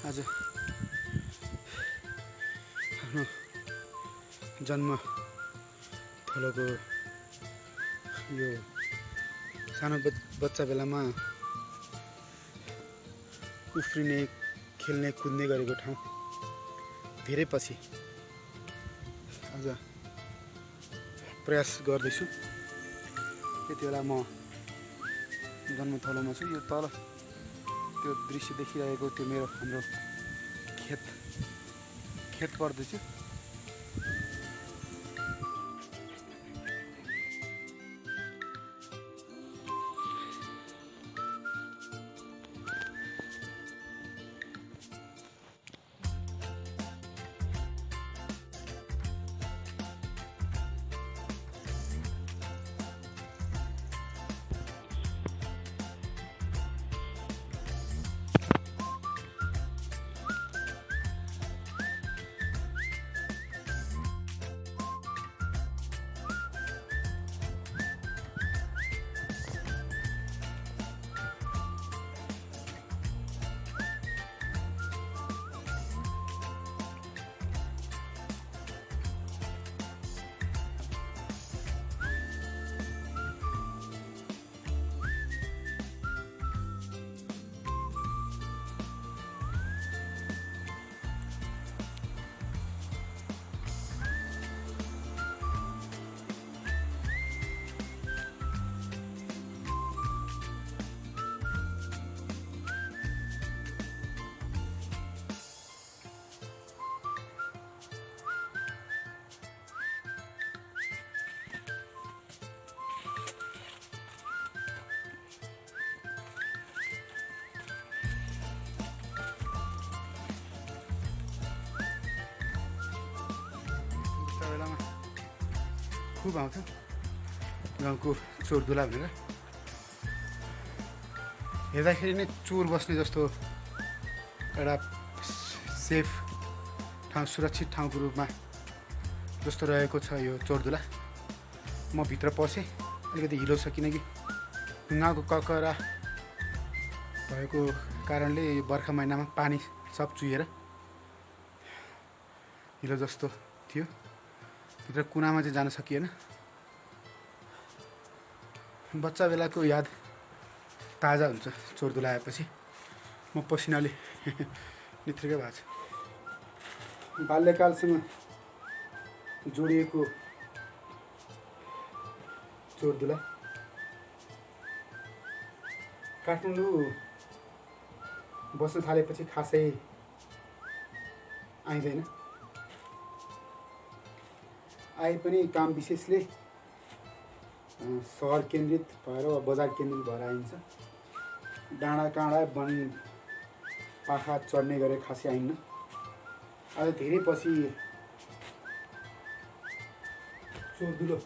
आज आफ्नो जन्म थलोको यो सानो बच्चा बेलामा उफ्रिने खेल्ने कुद्ने गरेको ठाउँ धेरै पछि आज प्रयास गर्दैछु। यति बेला म जन्मथलोमा छु। यो तल त्यो दृश्य देखिरहेको त्यो हाम्रो खेत पर्दैछ। बेलामा खुब आउँछ गाउँको चोरदुला भनेर। हेर्दाखेरि नै चोर बस्ने जस्तो एउटा सेफ ठाउँ, सुरक्षित ठाउँको रूपमा जस्तो रहेको छ यो चोरदुला। म भित्र पसेँ, अलिकति हिलो छ किनकि ढुङ्गाको ककरा भएको कारणले यो बर्खा महिनामा पानी सब चुहिएर हिलो जस्तो थियो। भित्र कुनामा चाहिँ जान सकिएन। बच्चा बेलाको याद ताजा हुन्छ चोरदुला आएपछि। म पसिनाले नित्रिकै भएको छ। बाल्यकालसँग जोडिएको चोरदुला काठमाडौँ बस्न थालेपछि खासै आइँदैन। आए पनि काम विशेषले सहर केन्द्रित भएर वा बजार केन्द्रित भएर आइन्छ। डाँडा काँडा वन पाखा चढ्ने गरे खासै आइन्न। आज धेरै पछि चोरदुलो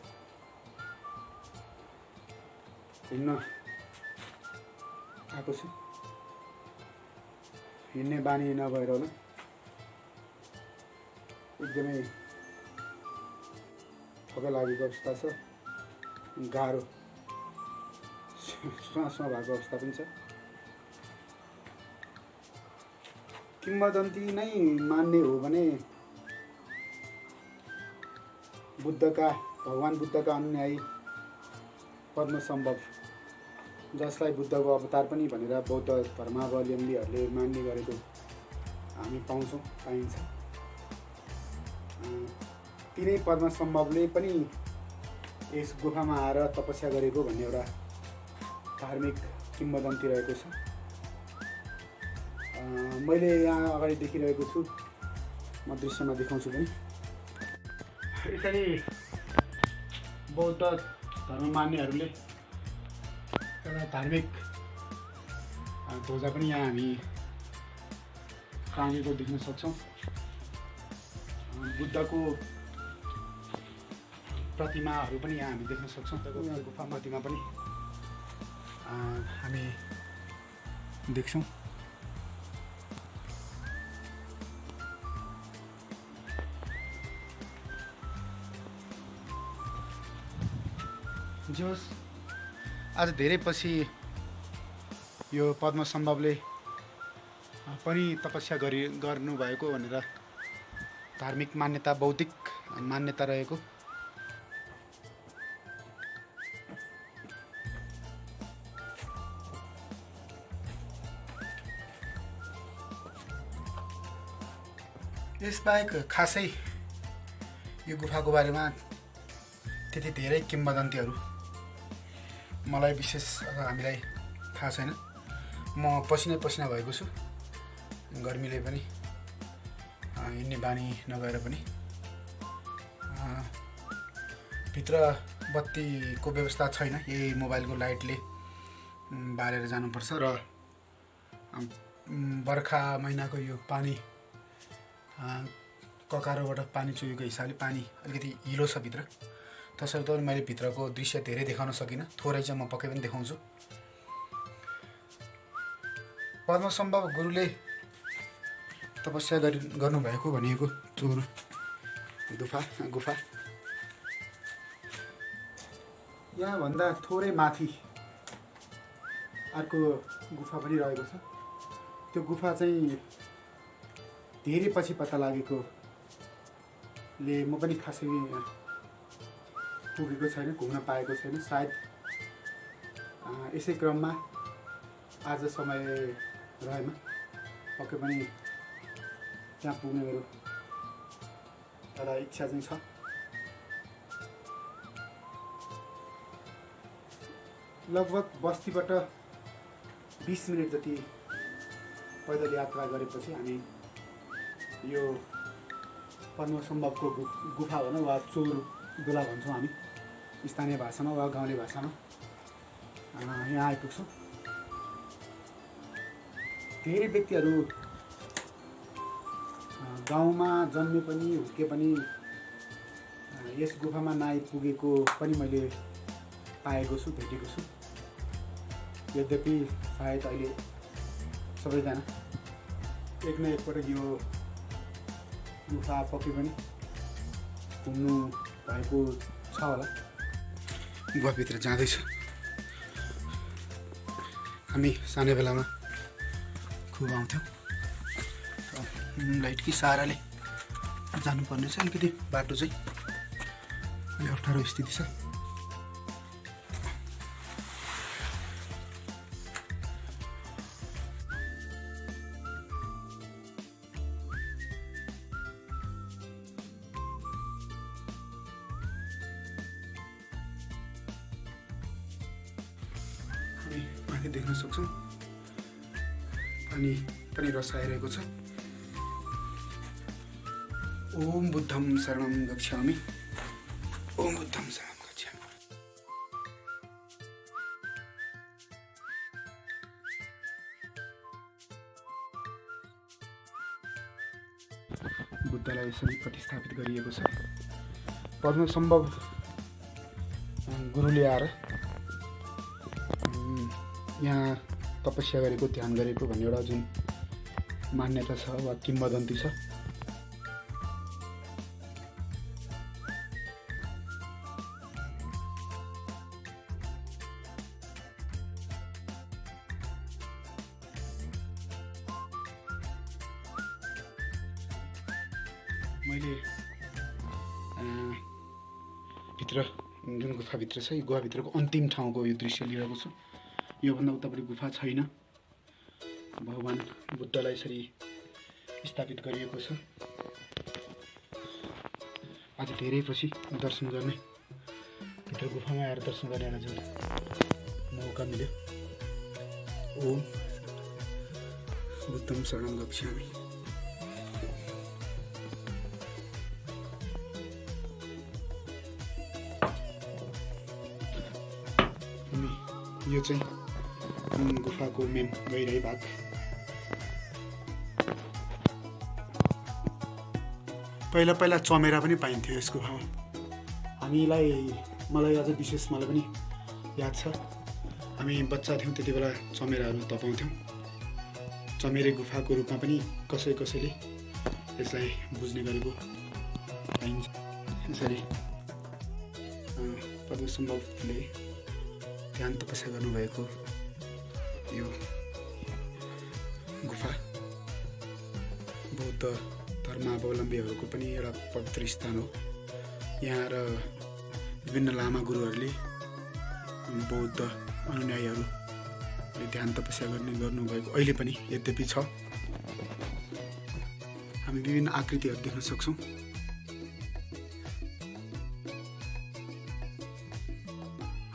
घुम्न आएको छु। हिँड्ने बानी नभएर होला एकदमै थका लागेको अवस्था छ। गाह्रो श्वासमा भएको अवस्था पनि छ। किम्वदन्ती नै मान्ने हो भने भगवान बुद्धका अनुयायी पद्मसम्भव, जसलाई बुद्धको अवतार पनि भनेर बौद्ध धर्मावलम्बीहरूले मान्ने गरेको हामी पाइन्छ। तिनै पद्मसम्भवले पनि यस गुफामा आएर तपस्या गरेको भन्ने एउटा धार्मिक किम्वदन्ती रहेको छ। मैले यहाँ अगाडि देखिरहेको छु, म दृश्यमा देखाउँछु पनि। यसरी बौद्ध धर्म मान्नेहरूले एउटा धार्मिक ध्वजा पनि यहाँ हामी टाँगेको देख्न सक्छौँ। बुद्धको प्रतिमाहरू पनि यहाँ हामी देख्न सक्छौँ। गुफा प्रतिमा पनि हामी देख्छौँ। जोस् आज धेरै पछि यो पद्मसम्भवले पनि तपस्या गर्नुभएको भनेर धार्मिक मान्यता, बौद्धिक मान्यता रहेको। यसबाहेक खासै यो गुफाको बारेमा त्यति धेरै किम्वदन्तीहरू मलाई विशेष हामीलाई थाहा छैन। म पसिना भएको छु, गर्मीले पनि हिँड्ने बानी नभएर पनि। भित्र बत्तीको व्यवस्था छैन, यही मोबाइलको लाइटले बालेर जानुपर्छ र बर्खा महिनाको यो पानी ककारोबाट पानी चुहेको हिसाबले पानी अलिकति हिलो छ भित्र, तसर्थ मैले भित्रको दृश्य धेरै देखाउन सकिनँ। थोरै चाहिँ म पक्कै पनि देखाउँछु। पद्मसम्भव गुरुले तपस्या गर्नुभएको भनिएको चोर गुफा यहाँभन्दा थोरै माथि अर्को गुफा पनि रहेको छ। त्यो गुफा चाहिँ धेरै पछि पत्ता लागेकोले म पनि खासै पुगेको छैन, घुम्न पाएको छैन। सायद यसै क्रममा आज समय रहेमा पक्कै पनि त्यहाँ पुग्ने मेरो एउटा इच्छा चाहिँ छ। लगभग बस्तीबाट 20 मिनट जति पैदल यात्रा गरेपछि हामी यो पद्मसम्भवको गुफा भनौँ वा चोर दुला भन्छौँ हामी स्थानीय भाषामा वा गाउँले भाषामा, यहाँ आइपुग्छौँ। धेरै व्यक्तिहरू गाउँमा जन्मे पनि हुर्के पनि यस गुफामा नआइपुगेको पनि मैले पाएको छु, भेटेको छु। यद्यपि सायद अहिले सबैजना एक न एकपटक यो गुफा पक्कै पनि घुम्नु भएको छ होला। गुफाभित्र जाँदैछु। हामी सानो बेलामा खुब आउँथ्यौँ। लाइटकै सहाराले जानुपर्ने छ, अलिकति बाटो चाहिँ अलि अप्ठ्यारो स्थिति छ। माथि देख्न सक्छौँ पानी पनि रसाइरहेको छ। ओम बुद्धम शरणम गच्छामि, ओम बुद्धम शरणम गच्छामि। बुद्धलाई यसरी प्रतिस्थापित गरिएको छ। पद्मसम्भव गुरुले आएर यहाँ तपस्या गरेको, ध्यान गरेको भन्ने एउटा जुन मान्यता छ वा किम्वदन्ती छ। मैले भित्र जुन गुफाभित्र छ, यो गुफाभित्रको अन्तिम ठाउँको यो दृश्य लिएको छु। योभन्दा उतापट्टि गुफा छैन। भगवान् बुद्धलाई यसरी स्थापित गरिएको छ। आज धेरै पछि दर्शन गर्ने, भित्र गुफामा आएर दर्शन गर्ने एउटा जुन मौका मिल्यो। ओम बुद्धम शरणम गच्छामि। यो चाहिँ गुफाको मेन गहिराई भाग। पहिला चमेरा पनि पाइन्थ्यो यस गुफामा। मलाई अझ विशेष मलाई पनि याद छ, हामी बच्चा थियौँ त्यति बेला चमेराहरू तपाउँथ्यौँ। चमेरे गुफाको रूपमा पनि कसैले यसलाई बुझ्ने गरेको पाइन्छ। यसरी पद्मसम्भवले ध्यान तपस्या गर्नुभएको यो गुफा बौद्ध धर्मावलम्बीहरूको पनि एउटा पवित्र स्थान हो। यहाँ र विभिन्न लामा गुरुहरूले बौद्ध अनुयायीहरूले ध्यान तपस्या गर्नुभएको अहिले पनि यद्यपि छ। हामी विभिन्न आकृतिहरू देख्न सक्छौँ।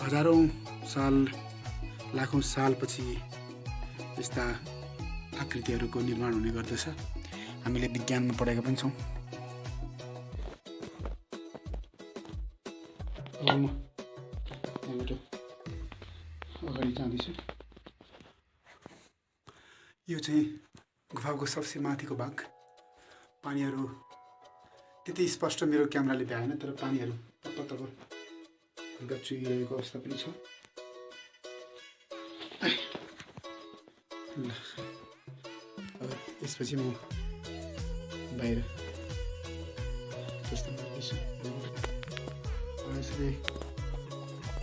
हजारौँ साल लाखौँ सालपछि यस्ता आकृतिहरूको निर्माण हुने गर्दछ। हामीले विज्ञानमा पढेका पनि छौँ। म यहाँबाट अगाडि जाँदैछु। यो चाहिँ गुफाको सबसे माथिको भाग। पानीहरू त्यति स्पष्ट मेरो क्यामेराले भ्याएन, तर पानीहरू तब हल्का चुहिरहेको अवस्था पनि छ। ल अब यसपछि म बाहिर जस्तो गर्दैछु। यसरी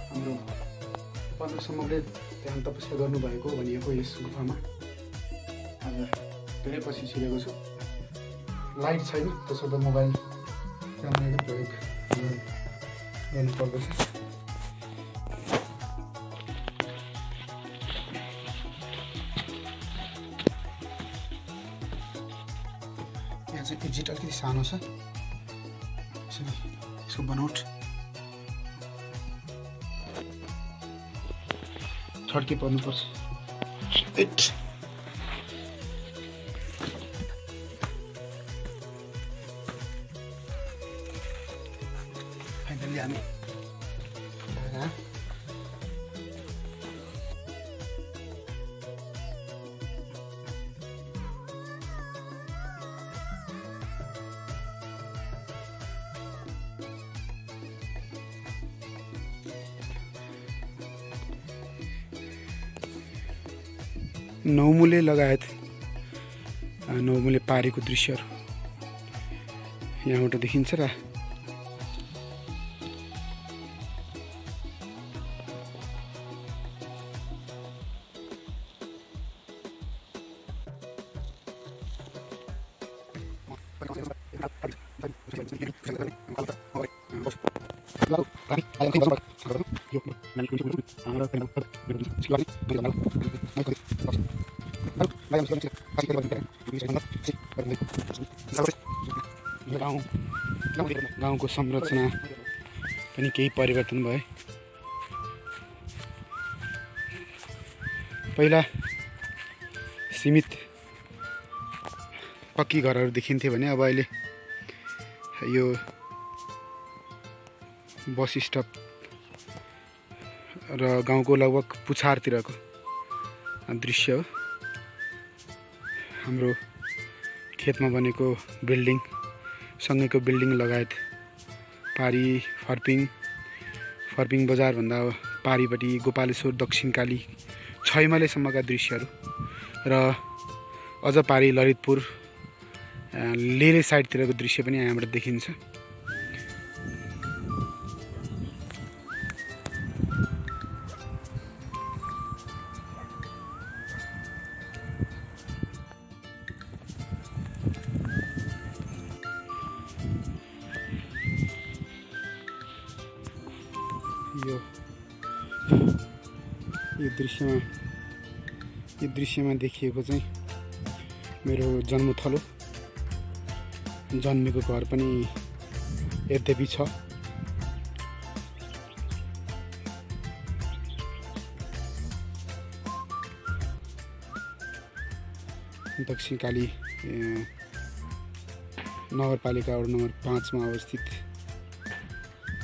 हाम्रो पन्ध्रसम्मले ध्यान तपस्या गर्नुभएको भनिएको यस गुफामा आज धेरै पछि छिरेको छु। लाइट छैन, त्यसर्थ मोबाइल क्यामेराको प्रयोग गर्नुपर्दछ। यहाँ चाहिँ एक्जिट अलिकति सानो छ। यसको बनोट छड्के पर्नुपर्छ। फाइनली हामी नौमुले लगायत नौमुले पारेको दृश्यहरू यहाँबाट देखिन्छ र गाउँको संरचना पनि केही परिवर्तन भयो। पहिला सीमित पक्की घरहरू देखिन्थे भने अब अहिले यो बस स्टप र गाउँको लगभग पुछारतिरको दृश्य हो। हाम्रो खेतमा बनेको बिल्डिङ सँगैको बिल्डिङ लगायत पारी फर्पिङ बजारभन्दा पारीपट्टि गोपालेश्वर दक्षिणकाली छैमलेसम्मका दृश्यहरू र अझ पारी ललितपुर लेरे साइडतिरको दृश्य पनि यहाँबाट देखिन्छ। यो दृश्यमा देखिएको चाहिँ मेरो जन्मथलो, जन्मेको घर पनि यद्यपि छ। दक्षिणकाली नगरपालिका वडा नम्बर 5 मा अवस्थित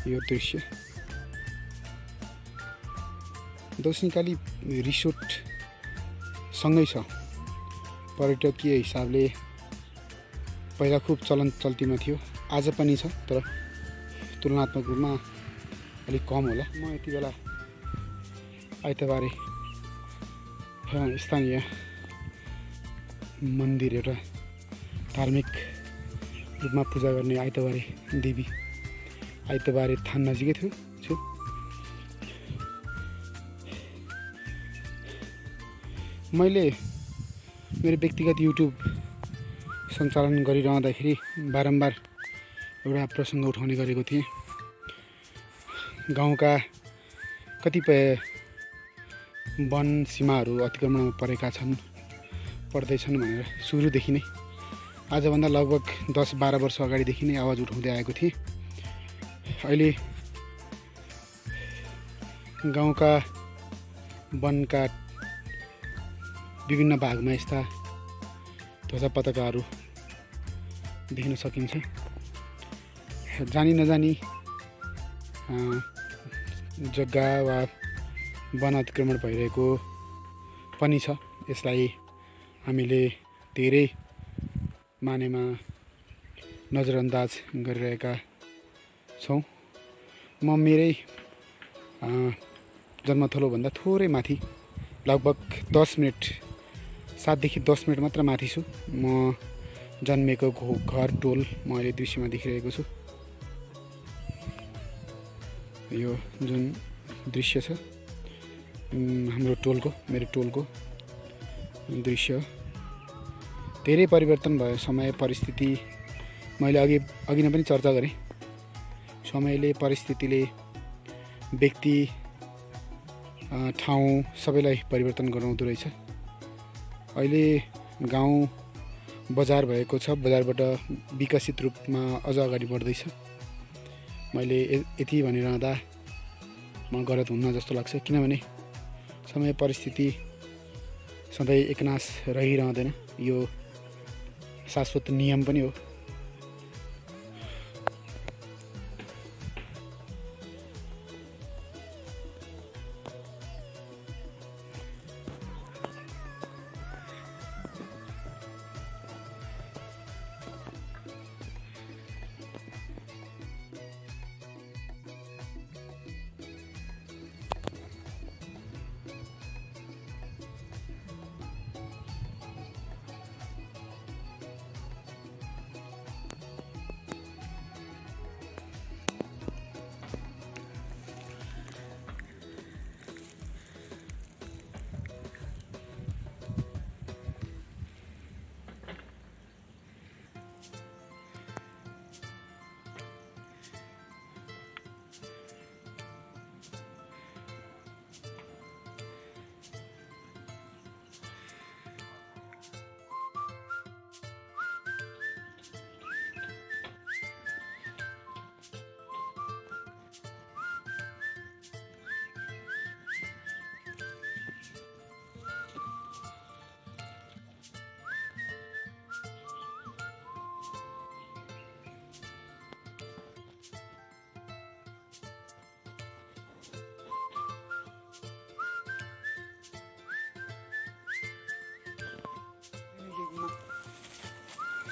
यो दृश्य दक्षिणकाली रिसोर्ट सँगै छ। पर्यटकीय हिसाबले पहिला खुब चल्तीमा थियो, आज पनि छ, तर तुलनात्मक रूपमा अलिक कम होला। म यति बेला आइतबारे स्थानीय मन्दिर एउटा धार्मिक रूपमा पूजा गर्ने आइतबारे देवी आइतबारे थान नजिकै छु। मैले मेरो व्यक्तिगत युट्युब सञ्चालन गरिरहँदाखेरि बारम्बार एउटा प्रसङ्ग उठाउने गरेको थिएँ। गाउँका कतिपय वन सीमाहरू अतिक्रमणमा पर्दैछन् भनेर सुरुदेखि नै, आजभन्दा लगभग 10-12 वर्ष अगाडिदेखि नै आवाज उठाउँदै आएको थिएँ। अहिले गाउँका वनका विभिन्न भागमा यस्ता ध्वजा पताकाहरू देख्न सकिन्छ। जानी नजानी जग्गा वा वन अतिक्रमण भइरहेको पनि छ। यसलाई हामीले धेरै मानेमा नजरअन्दाज गरिरहेका छौँ। म मेरै जन्मथलोभन्दा थोरै माथि, लगभग 7 देखि 10 मिनट मात्र माथि छु। म जन्मेको घर टोल म अहिले दृश्यमा देखिरहेको छु। यो जुन दृश्य छ हाम्रो टोलको, मेरो टोलको दृश्य हो। धेरै परिवर्तन भयो। समय, परिस्थिति, मैले अघि नै पनि चर्चा गरेँ। समयले, परिस्थितिले, व्यक्ति, ठाउँ सबैलाई परिवर्तन गराउँदो रहेछ। अहिले गाउँ बजार भएको छ, बजारबाट विकसित रूपमा अझ अगाडि बढ्दैछ। मैले यति भनिरहँदा म गलत हुन्न जस्तो लाग्छ, किनभने समय, परिस्थिति सधैँ एकनास रहिरहँदैन। यो शाश्वत नियम पनि हो।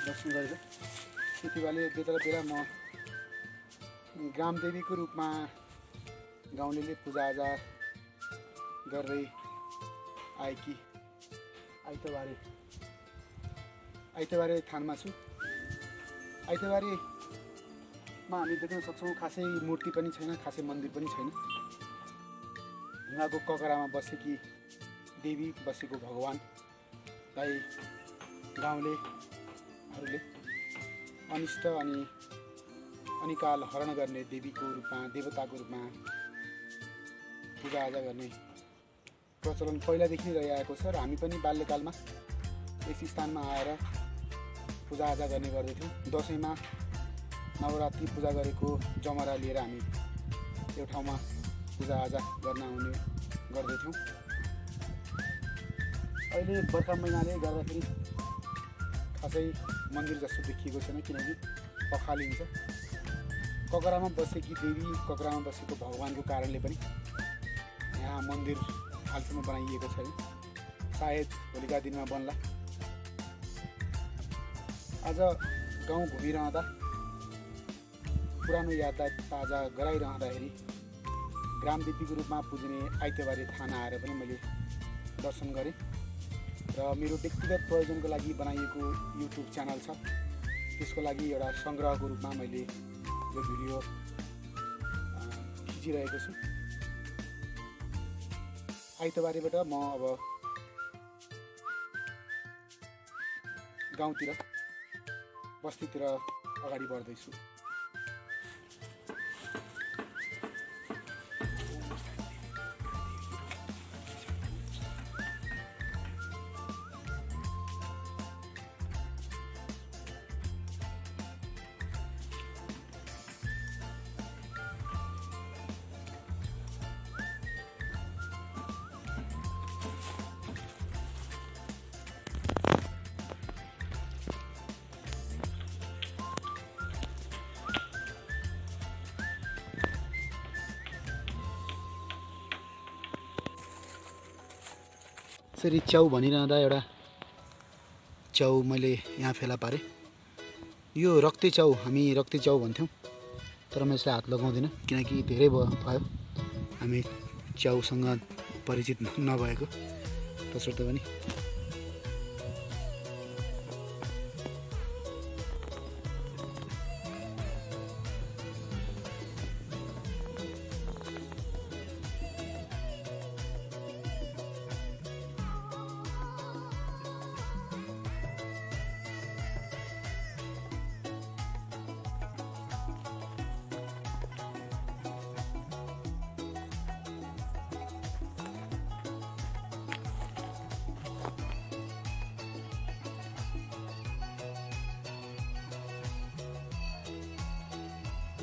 दर्शन गरेर त्यति बेला म ग्रामदेवीको रूपमा गाउँलेले पूजाआजा गर्दै आएकी आइतबारे थानमा छु। आइतबारेमा हामी देख्न सक्छौँ खासै मूर्ति पनि छैन, खासै मन्दिर पनि छैन। ढुङ्गाको ककरामा बसेकी देवी, बसेको भगवानलाई गाउँलेहरूले अनिष्ट अनि अनिकाल हरण गर्ने देवीको रूपमा, देवताको रूपमा पूजाआजा गर्ने प्रचलन पहिलादेखि नै रहिआएको छ र हामी पनि बाल्यकालमा यस स्थानमा आएर पूजाआजा गर्ने गर्दथ्यौँ। दसैँमा नवरात्रि पूजा गरेको जमरा लिएर हामी यो ठाउँमा पूजाआजा गर्न आउने गर्दथ्यौँ। अहिले बर्खा महिनाले गर्दाखेरि खासै मन्दिर जस्तो देखिएको छैन, किनकि पखालिन्छ। ककरामा बसेकी देवी, ककरामा बसेको भगवानको कारणले पनि यहाँ मन्दिर हालसम्म बनाइएको छैन। सायद भोलिका दिनमा बन्ला। आज गाउँ घुमिरहँदा, पुरानो यादलाई ताजा गराइरहँदाखेरि ग्रामदेवीको रूपमा पुज्ने आइतबारे थान आएर पनि मैले दर्शन गरेँ र मेरो व्यक्तिगत प्रयोजनको लागि बनाइएको युट्युब च्यानल छ, त्यसको लागि एउटा सङ्ग्रहको रूपमा मैले यो भिडियो खिचिरहेको छु। आइतबारेबाट म अब गाउँतिर बस्तीतिर अगाडि बढ्दैछु। यसरी च्याउ भनिरहँदा एउटा च्याउ मैले यहाँ फेला पारेँ। यो रक्ती च्याउ, हामी रक्ती च्याउ भन्थ्यौँ, तर म यसलाई हात लगाउँदिनँ किनकि धेरै भयो हामी च्याउसँग परिचित नभएको। तसर्थ पनि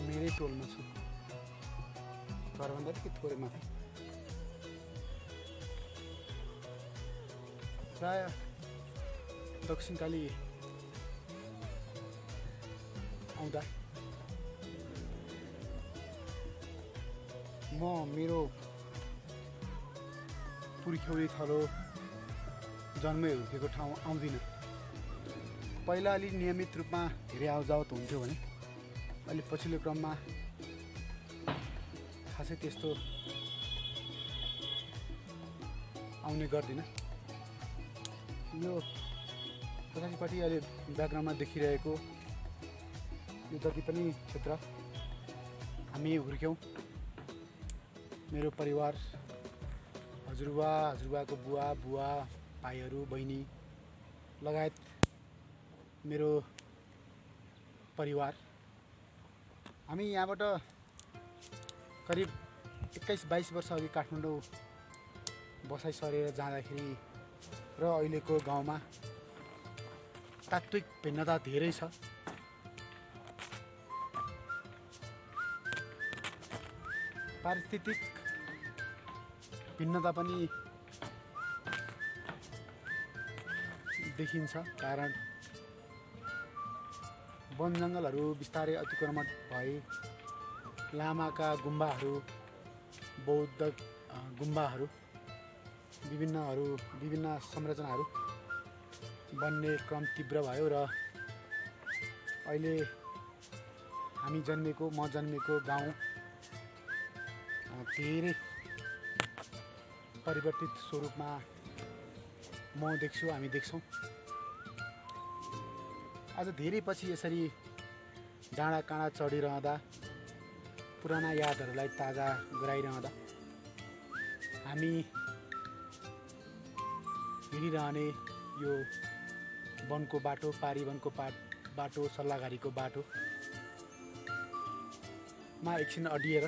मेरै टोलमा छु, घरभन्दा अलिकति थोरै माथि। प्राय दक्षिणकाली आउँदा म मेरो पुर्ख्यौली थलो जन्मै हुर्केको ठाउँ आउँदिनँ। पहिला अलि नियमित रूपमा धेरै आउजावत हुन्थ्यो भने अलि पछिल्लो क्रममा खासै त्यस्तो आउने गर्दिनँ। यो पछाडिपट्टि अहिले ब्याकग्राउन्डमा देखिरहेको यो जति पनि क्षेत्र हामी हुर्क्यौँ, मेरो परिवार, हजुरबा, हजुरबाको बुवा, बुवा, भाइहरू, बहिनी लगायत मेरो परिवार, हामी यहाँबाट करिब 21-22 वर्ष अघि काठमाडौँ बसाइ सरेर जाँदाखेरि र अहिलेको गाउँमा तात्विक भिन्नता धेरै छ। पारिस्थितिक भिन्नता पनि देखिन्छ, कारण वन जङ्गलहरू बिस्तारै अतिक्रमण भए, लामाका गुम्बाहरू, बौद्ध गुम्बाहरू, विभिन्न संरचनाहरू बन्ने क्रम तीव्र भयो र अहिले हामी जन्मेको, म जन्मेको गाउँ धेरै परिवर्तित स्वरूपमा म देख्छु, हामी देख्छौँ। आज धेरै पछि यसरी डाँडा काँडा चढिरहँदा, पुराना यादहरूलाई ताजा गराइरहँदा हामी हिँडिरहने यो वनको बाटो, पारी वनको बाटो, सल्लाघारीको बाटोमा एकछिन अडिएर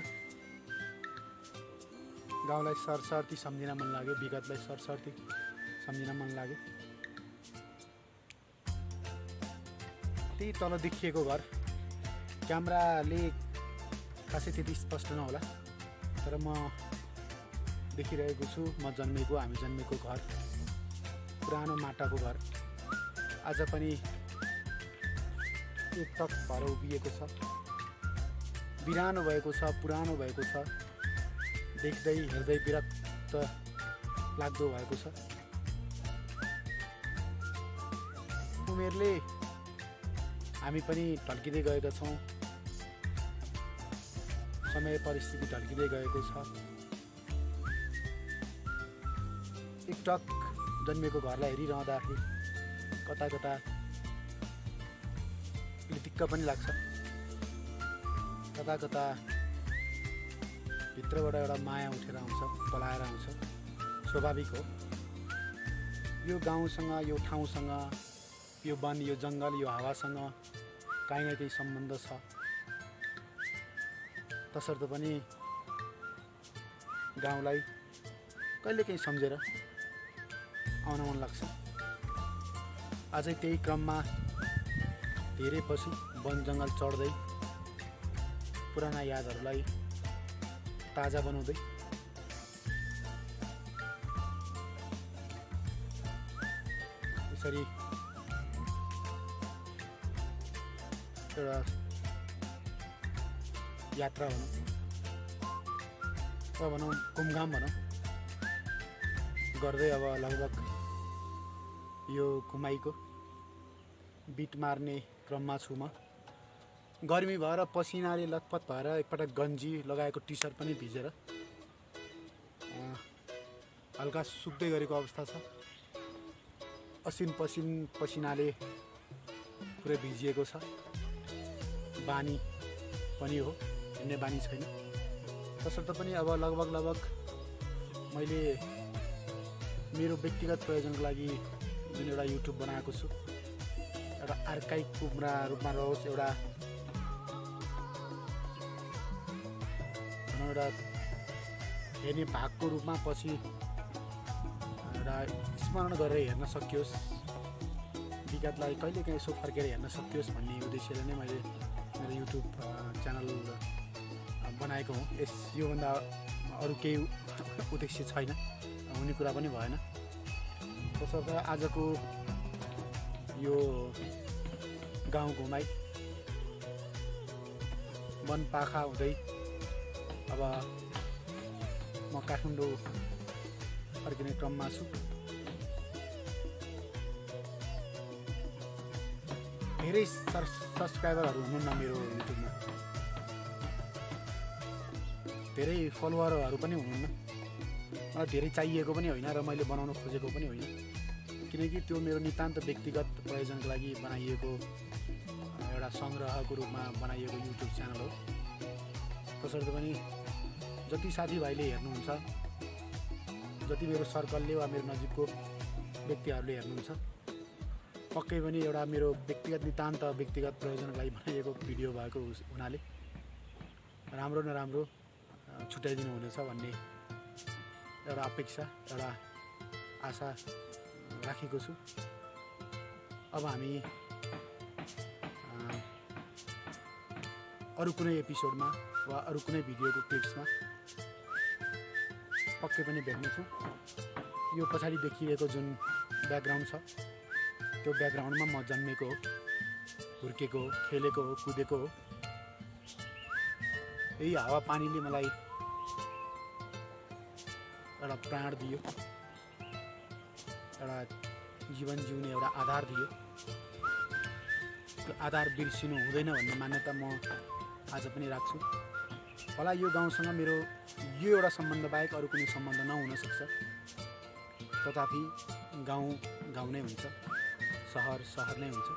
गाउँलाई सरसर्ती सम्झिन मन लाग्यो, विगतलाई सरसर्ती सम्झिन मन लाग्यो। त्यही तल देखिएको घर, क्यामेराले खासै त्यति स्पष्ट नहोला, तर म देखिरहेको छु म जन्मेको, हामी जन्मेको घर, पुरानो माटाको घर आज पनि एक टक भएर उभिएको छ, बिरानो भएको छ, पुरानो भएको छ, देख्दै हेर्दै विरक्त लाग्दो भएको छ। उमेरले हामी पनि ढल्किँदै गएका छौँ, समय परिस्थिति ढल्किँदै गएको छ। एकटक जन्मेको घरलाई हेरिरहँदाखेरि कता कता दिक्क पनि लाग्छ, कता कता भित्रबाट एउटा माया उठेर आउँछ, पलाएर आउँछ। स्वाभाविक हो। यो गाउँसँग, यो ठाउँसँग यो वन, यो जङ्गल, यो हावासँग काहीँ न केही सम्बन्ध छ। तसर्थ पनि गाउँलाई कहिलेकाहीँ सम्झेर आउन मन लाग्छ। अझै त्यही क्रममा धेरै पछि वन जङ्गल चढ्दै पुराना यादहरूलाई ताजा बनाउँदै यसरी एउटा यात्रा भनौँ वा भनौँ घुमघाम भनौँ गर्दै अब लगभग यो घुमाइको बिट मार्ने क्रममा छु म। गर्मी भएर पसिनाले लतपत भएर एकपटक गन्जी लगाएको टी सर्ट पनि भिजेर हल्का सुक्दै गरेको अवस्था छ। असिन पसिनाले पुरै भिजिएको छ। बानी पनि हो, हिँड्ने बानी छैन। तसर्थ पनि अब लगभग मैले मेरो व्यक्तिगत प्रयोजनको लागि जुन एउटा युट्युब बनाएको छु, एउटा आर्काइभको रूपमा रहोस्, एउटा हेर्ने भागको रूपमा पछि एउटा स्मरण गरेर हेर्न सकियोस्, विगतलाई कहिलेकाहीँ यसो फर्केर हेर्न सकियोस् भन्ने उद्देश्यले नै मैले मेरो युट्युब च्यानल बनाएको हुँ। योभन्दा अरू केही उद्देश्य छैन, हुने कुरा पनि भएन। तसर्थ आजको यो गाउँ घुमाइ वन पाखा हुँदै अब म काठमाडौँ फर्किने क्रममा छु। धेरै सब्सक्राइबरहरू हुनुहुन्न मेरो युट्युबमा, धेरै फलोवरहरू पनि हुनुहुन्न। मलाई धेरै चाहिएको पनि होइन र मैले बनाउन खोजेको पनि होइन, किनकि त्यो मेरो नितान्त व्यक्तिगत प्रयोजनको लागि बनाइएको एउटा सङ्ग्रहको रूपमा बनाइएको युट्युब च्यानल हो। तसर्थ पनि जति साथीभाइले हेर्नुहुन्छ, जति मेरो सर्कलले वा मेरो नजिकको व्यक्तिहरूले हेर्नुहुन्छ, पक्कै पनि एउटा मेरो नितान्त व्यक्तिगत प्रयोजनको लागि बनाइएको भिडियो भएको हुनाले राम्रो नराम्रो छुट्याइदिनु हुनेछ भन्ने एउटा अपेक्षा, एउटा आशा राखेको छु। अब हामी अरू कुनै एपिसोडमा वा अरू कुनै भिडियोको क्लिप्समा पक्कै पनि भेट्नेछौँ। यो पछाडि देखिरहेको जुन ब्याकग्राउन्ड छ, त्यो ब्याकग्राउन्डमा म जन्मेको हो, हुर्केको हो, खेलेको हो, कुदेको हो। यही हावापानीले मलाई एउटा प्राण दियो, एउटा जीवन जिउने एउटा आधार दियो। त्यो आधार बिर्सिनु हुँदैन भन्ने मान्यता म आज पनि राख्छु। होला यो गाउँसँग मेरो यो एउटा सम्बन्ध बाहेक अरू कुनै सम्बन्ध नहुन सक्छ, तथापि गाउँ गाउँ नै हुन्छ, सहर सहर नै हुन्छ।